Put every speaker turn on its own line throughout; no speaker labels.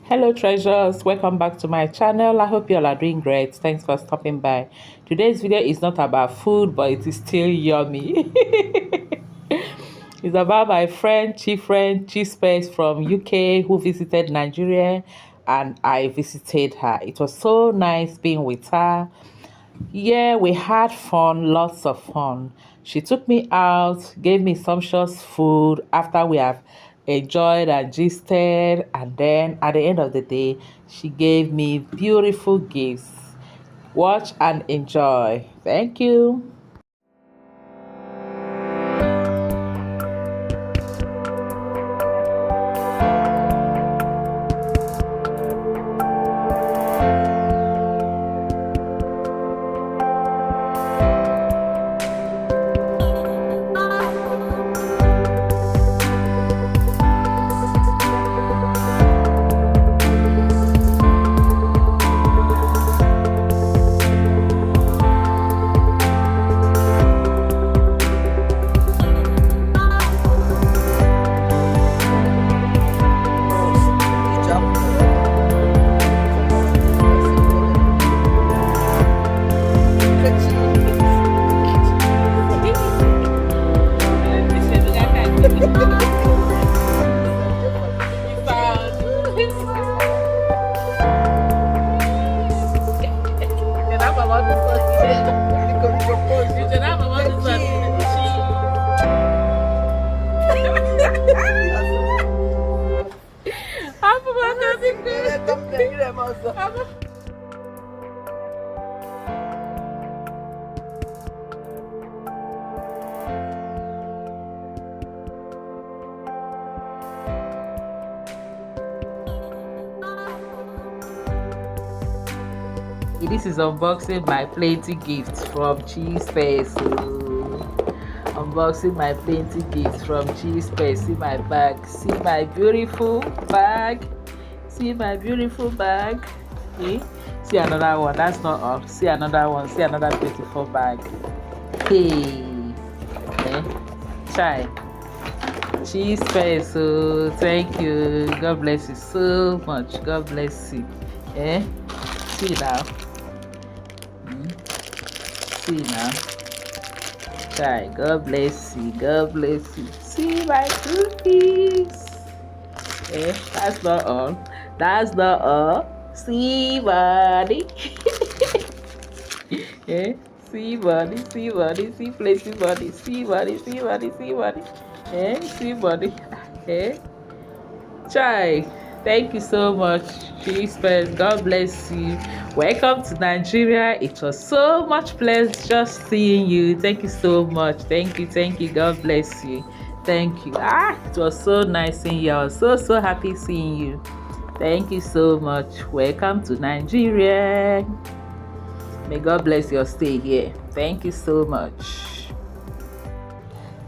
Hello treasures, welcome back to my channel. I hope you all are doing great. Thanks for stopping by. Today's video is not about food, but it is still yummy. It's about my friend Chispace from UK who visited Nigeria, and I visited her. It was so nice being with her. Yeah, we had fun, lots of fun. She took me out, gave me sumptuous food after we have enjoyed and gisted, and then at the end of the day, she gave me beautiful gifts. Watch and enjoy. Thank you. This is unboxing my plenty gifts from Chispace. Unboxing my plenty gifts from Chispace. See my bag. See my beautiful bag. See my beautiful bag. Okay. See another one. That's not all. See another one. See another beautiful bag. Hey. Okay. Try. Chispace. So thank you. God bless you so much. God bless you. Eh? See now. See now. Try. God bless you. God bless you. See my cookies. Eh, that's not all. That's not all. See body. Eh, see body. See body. See place. See body. See body. See body. See body. Eh, see body. Eh. Try. Thank you so much, Chispace. God bless you. Welcome to Nigeria. It was so much pleasure just seeing you. Thank you so much. Thank you. Thank you. God bless you. Thank you. It was so nice seeing you. I was so happy seeing you. Thank you so much. Welcome to Nigeria. May God bless your stay here. Thank you so much.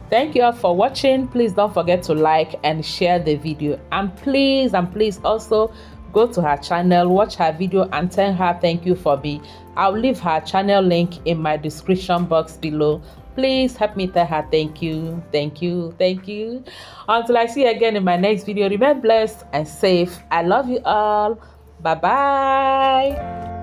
Thank you all for watching. Please don't forget to like and share the video, and please also go to her channel, watch her video, and tell her thank you for me. I'll leave her channel link in my description box below. Please help me tell her thank you. Until I see you again in my next video, remain blessed and safe. I love you all. Bye bye.